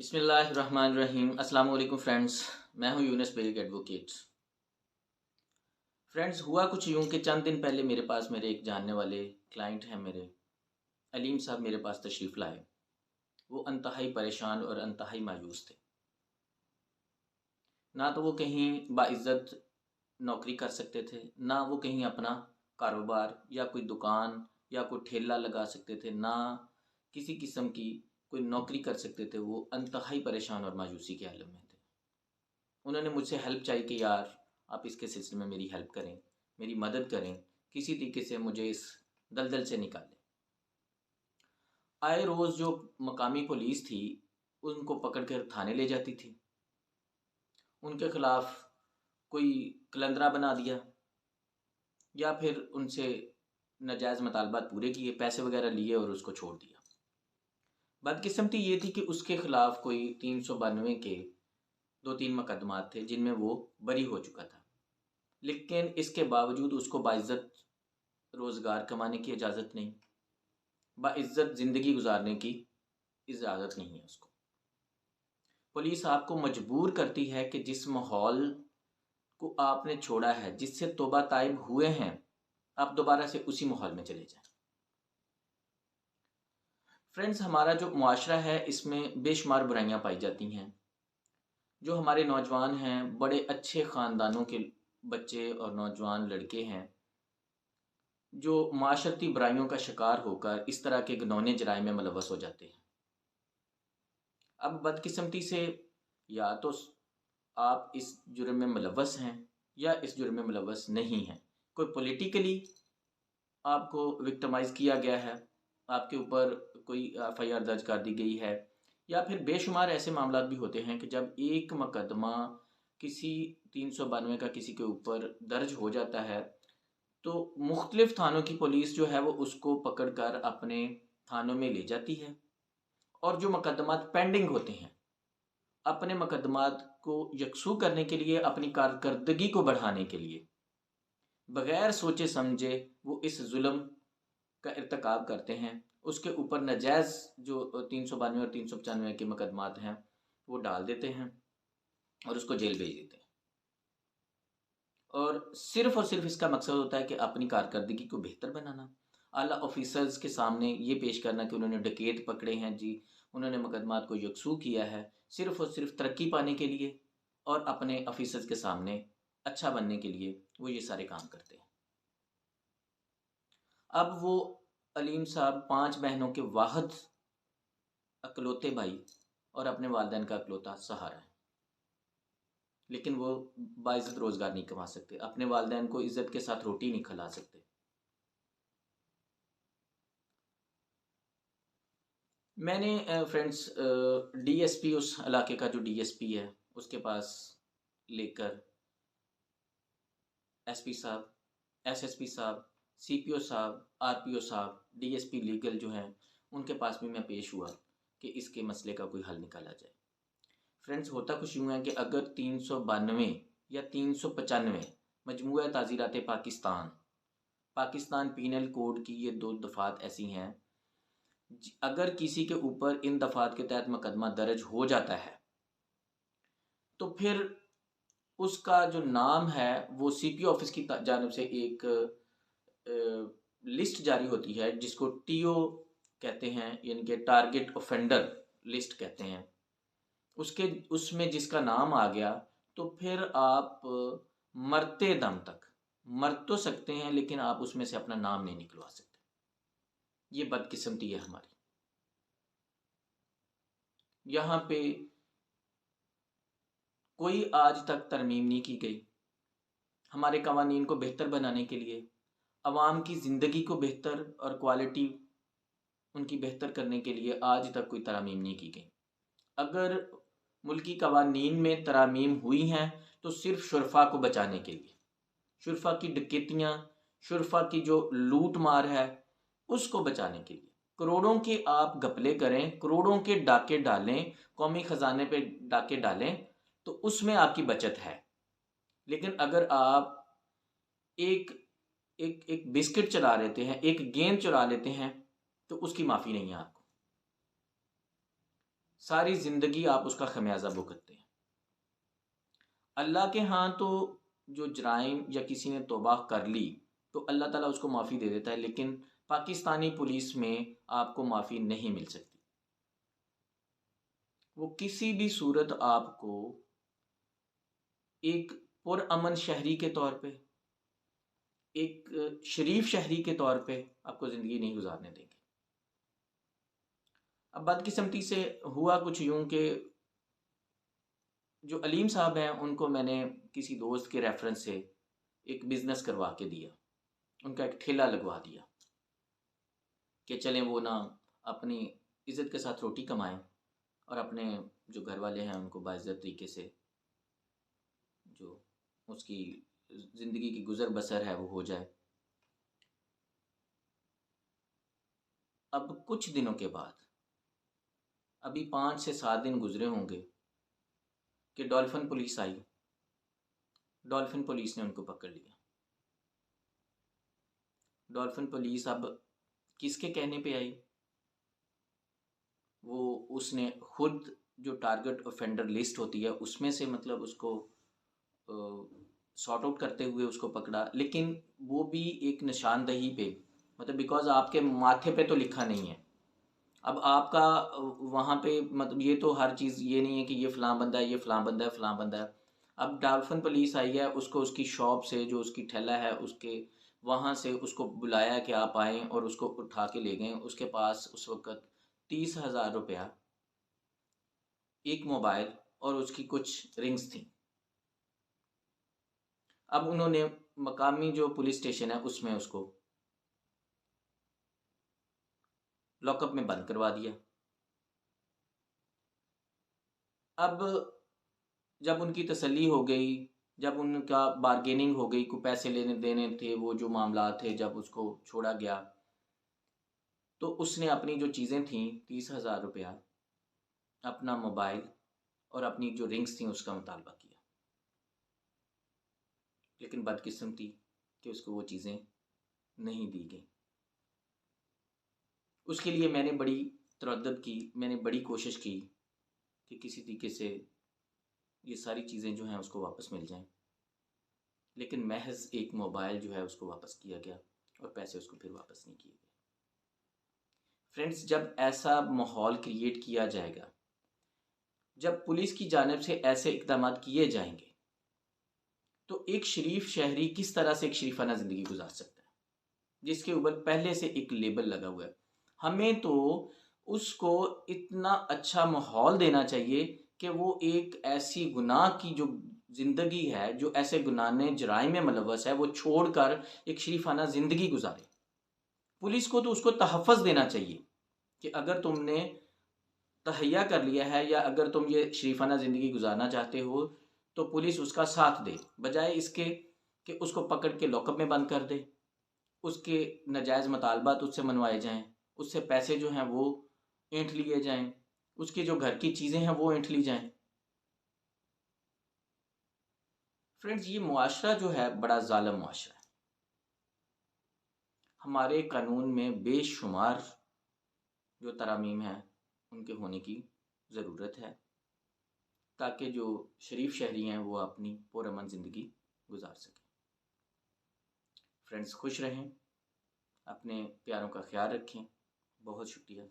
बिस्मिल्लाहिर्रहमानिर्रहीम। अस्सलाम वालेकुम फ्रेंड्स, मैं हूं यूनुस बेग एडवोकेट। फ्रेंड्स, हुआ कुछ यूं कि चंद दिन पहले मेरे पास मेरे एक जानने वाले क्लाइंट हैं, मेरे अलीम साहब मेरे पास तशरीफ़ लाए। वो अंतहाई परेशान और अंतहाई मायूस थे। ना तो वो कहीं बाइज़्ज़त नौकरी कर सकते थे, ना वो कहीं अपना कारोबार या कोई दुकान या कोई ठेला लगा सकते थे, ना किसी किस्म की कोई नौकरी कर सकते थे। वो अंतहाई परेशान और मायूसी के आलम में थे। उन्होंने मुझसे हेल्प चाहिए कि यार आप इसके सिलसिले में मेरी हेल्प करें, मेरी मदद करें, किसी तरीके से मुझे इस दलदल से निकालें। आए रोज़ जो मकामी पुलिस थी, उनको पकड़ कर थाने ले जाती थी। उनके ख़िलाफ़ कोई कलंदरा बना दिया या फिर उनसे नाजायज़ मुतालबात पूरे किए, पैसे वगैरह लिए और उसको छोड़ दिया। बदकिस्मती ये थी कि उसके ख़िलाफ़ कोई 392 के 2-3 मुकदमात थे जिनमें वो बरी हो चुका था। लेकिन इसके बावजूद उसको बाइज़्ज़त रोज़गार कमाने की इजाज़त नहीं, बाइज़्ज़त ज़िंदगी गुजारने की इजाज़त नहीं है उसको। पुलिस आपको मजबूर करती है कि जिस माहौल को आपने छोड़ा है, जिससे तौबा ताइब हुए हैं, आप दोबारा से उसी माहौल में चले जाएँ। फ्रेंड्स, हमारा जो मुआशरा है इसमें बेशुमार बुराइयाँ पाई जाती हैं। जो हमारे नौजवान हैं, बड़े अच्छे ख़ानदानों के बच्चे और नौजवान लड़के हैं, जो माशरती बुराइयों का शिकार होकर इस तरह के घिनौने जराइम में मुलव्वस हो जाते हैं। अब बदकिस्मती से या तो आप इस जुर्म में मुलव्वस हैं या इस जुर्म में मुलव्वस नहीं हैं। कोई पॉलिटिकली आपको विक्टिमाइज़ किया गया है, आपके ऊपर कोई एफआईआर दर्ज कर दी गई है, या फिर बेशुमार ऐसे मामलात भी होते हैं कि जब एक मुकदमा किसी 392 का किसी के ऊपर दर्ज हो जाता है, तो मुख्तलिफ थानों की पुलिस जो है वो उसको पकड़ कर अपने थानों में ले जाती है और जो मुकदमात पेंडिंग होते हैं, अपने मुकदमात को यकसू करने के लिए, अपनी कारकर्दगी को बढ़ाने के लिए, बग़ैर सोचे समझे वो इस ज़ुल्म का इर्तिकाब करते हैं। उसके ऊपर नाजायज़ जो 392 और 395 के मुकदमात हैं, वो डाल देते हैं और उसको जेल भेज देते हैं। और सिर्फ़ इसका मकसद होता है कि अपनी कारकर्दगी को बेहतर बनाना। आला ऑफ़िसर्स के सामने ये पेश करना कि उन्होंने डकैत पकड़े हैं जी, उन्होंने मुकदमात को यकसू किया है, सिर्फ़ और सिर्फ़ तरक्की पाने के लिए और अपने ऑफ़िसर्स के सामने अच्छा बनने के लिए वो ये सारे काम करते हैं। अब वो अलीम साहब 5 बहनों के वाहिद इकलौते भाई और अपने वालिदैन का इकलौता सहारा हैं। लेकिन वो बाइज़्ज़त रोज़गार नहीं कमा सकते, अपने वालिदैन को इज़्ज़त के साथ रोटी नहीं खिला सकते। मैंने फ्रेंड्स डीएसपी, उस इलाके का जो डीएसपी है, उसके पास लेकर एसपी साहब, एसएसपी साहब, सीपीओ साहब, आरपीओ साहब, डीएसपी लीगल जो हैं, उनके पास भी मैं पेश हुआ कि इसके मसले का कोई हल निकाला जाए। फ्रेंड्स, होता कुछ यूँ है कि अगर 392 या 395 मजमूआ ताज़ीरात पाकिस्तान, पाकिस्तान पीनल कोड की ये 2 दफ़ात ऐसी हैं, अगर किसी के ऊपर इन दफ़ात के तहत मुकदमा दर्ज हो जाता है, तो फिर उसका जो नाम है वो सीपीओ ऑफिस की जानिब से एक लिस्ट जारी होती है जिसको टीओ कहते हैं, यानी कि टारगेट ऑफेंडर लिस्ट कहते हैं। उसके उसमें जिसका नाम आ गया, तो फिर आप मरते दम तक मर तो सकते हैं, लेकिन आप उसमें से अपना नाम नहीं निकलवा सकते। ये बदकिस्मती है हमारी। यहाँ पे कोई आज तक तरमीम नहीं की गई। हमारे कवानीन को बेहतर बनाने के लिए, अवाम की ज़िंदगी को बेहतर और क्वालिटी उनकी बेहतर करने के लिए आज तक कोई तरामीम नहीं की गई। अगर मुल्की कवानीन में तरामीम हुई हैं, तो सिर्फ़ शुरफ़ा को बचाने के लिए, शुरफ़ा की डकैतियाँ, शुरफ़ा की जो लूट मार है, उसको बचाने के लिए। करोड़ों के आप घपले करें, करोड़ों के डाके डालें, कौमी ख़ज़ाने पे डाके डालें, तो उसमें आपकी बचत है। लेकिन अगर आप एक एक एक बिस्किट चुरा लेते हैं, एक गेंद चुरा लेते हैं, तो उसकी माफ़ी नहीं है आपको। सारी ज़िंदगी आप उसका खमियाजा भुगतते हैं। अल्लाह के यहाँ तो जो जराइम या किसी ने तौबा कर ली तो अल्लाह ताला उसको माफ़ी दे देता है, लेकिन पाकिस्तानी पुलिस में आपको माफ़ी नहीं मिल सकती। वो किसी भी सूरत आपको एक पुरअमन शहरी के तौर पे, एक शरीफ शहरी के तौर पे आपको ज़िंदगी नहीं गुजारने देंगे। अब बदकिस्मती से हुआ कुछ यूं कि जो अलीम साहब हैं उनको मैंने किसी दोस्त के रेफरेंस से एक बिज़नेस करवा के दिया, उनका एक ठेला लगवा दिया कि चलें वो ना अपनी इज़्ज़त के साथ रोटी कमाएं और अपने जो घर वाले हैं उनको बाइज़्ज़त तरीके से जो उसकी ज़िंदगी की गुज़र बसर है वो हो जाए। अब कुछ दिनों के बाद, अभी 5 से 7 दिन गुज़रे होंगे कि डॉल्फिन पुलिस आई। डॉल्फिन पुलिस ने उनको पकड़ लिया। डॉल्फिन पुलिस अब किसके कहने पे आई? वो उसने खुद जो टारगेट ऑफेंडर लिस्ट होती है उसमें से मतलब उसको सॉर्ट आउट करते हुए उसको पकड़ा, लेकिन वो भी एक निशानदही पे, मतलब बिकॉज आपके माथे पे तो लिखा नहीं है। अब आपका वहाँ पे मतलब ये तो हर चीज़ ये नहीं है कि ये फ़लाँ बंदा है, ये फ़लाँ बंदा है, फ़लाँ बंदा है। अब डॉल्फिन पुलिस आई है, उसको उसकी शॉप से जो उसकी ठेला है उसके वहाँ से उसको बुलाया कि आप आएँ, और उसको उठा के ले गए। उसके पास उस वक़्त 30,000 रुपया, एक मोबाइल और उसकी कुछ रिंग्स थी। अब उन्होंने मकामी जो पुलिस स्टेशन है उसमें उसको लॉकअप में बंद करवा दिया। अब जब उनकी तसल्ली हो गई, जब उनका बार्गेनिंग हो गई, कोई पैसे लेने देने थे, वो जो मामला थे, जब उसको छोड़ा गया तो उसने अपनी जो चीज़ें थीं 30,000 रुपया, अपना मोबाइल और अपनी जो रिंग्स थी उसका मुतालबा किया। लेकिन बदकिस्मती कि उसको वो चीज़ें नहीं दी गई। उसके लिए मैंने बड़ी तरद्दुद की, मैंने बड़ी कोशिश की कि किसी तरीके से ये सारी चीज़ें जो हैं उसको वापस मिल जाएं, लेकिन महज एक मोबाइल जो है उसको वापस किया गया और पैसे उसको फिर वापस नहीं किए गए। फ्रेंड्स, जब ऐसा माहौल क्रिएट किया जाएगा, जब पुलिस की जानिब से ऐसे इक़दाम किए जाएंगे, तो एक शरीफ शहरी किस तरह से एक शरीफाना ज़िंदगी गुजार सकता है, जिसके ऊपर पहले से एक लेबल लगा हुआ है। हमें तो उसको इतना अच्छा माहौल देना चाहिए कि वो एक ऐसी गुनाह की जो ज़िंदगी है, जो ऐसे गुनाह जराइम में मुलव्वस है, वो छोड़कर एक शरीफाना ज़िंदगी गुजारे। पुलिस को तो उसको तहफ़्फ़ुज़ देना चाहिए कि अगर तुमने तहैया कर लिया है या अगर तुम ये शरीफाना ज़िंदगी गुजारना चाहते हो तो पुलिस उसका साथ दे, बजाय इसके कि उसको पकड़ के लॉकअप में बंद कर दे, उसके नाजायज़ मुतालबात उससे मनवाए जाएं, उससे पैसे जो हैं वो ऐंठ लिए जाएं, उसकी जो घर की चीज़ें हैं वो ऐंठ ली जाएं। फ्रेंड्स, ये मुआशरा जो है बड़ा ज़ालिम मुआशरा है। हमारे कानून में बेशुमार जो तरामीम हैं उनके होने की ज़रूरत है, ताकि जो शरीफ शहरी हैं वो अपनी पुरअमन ज़िंदगी गुजार सकें। फ्रेंड्स, खुश रहें, अपने प्यारों का ख्याल रखें। बहुत शुक्रिया।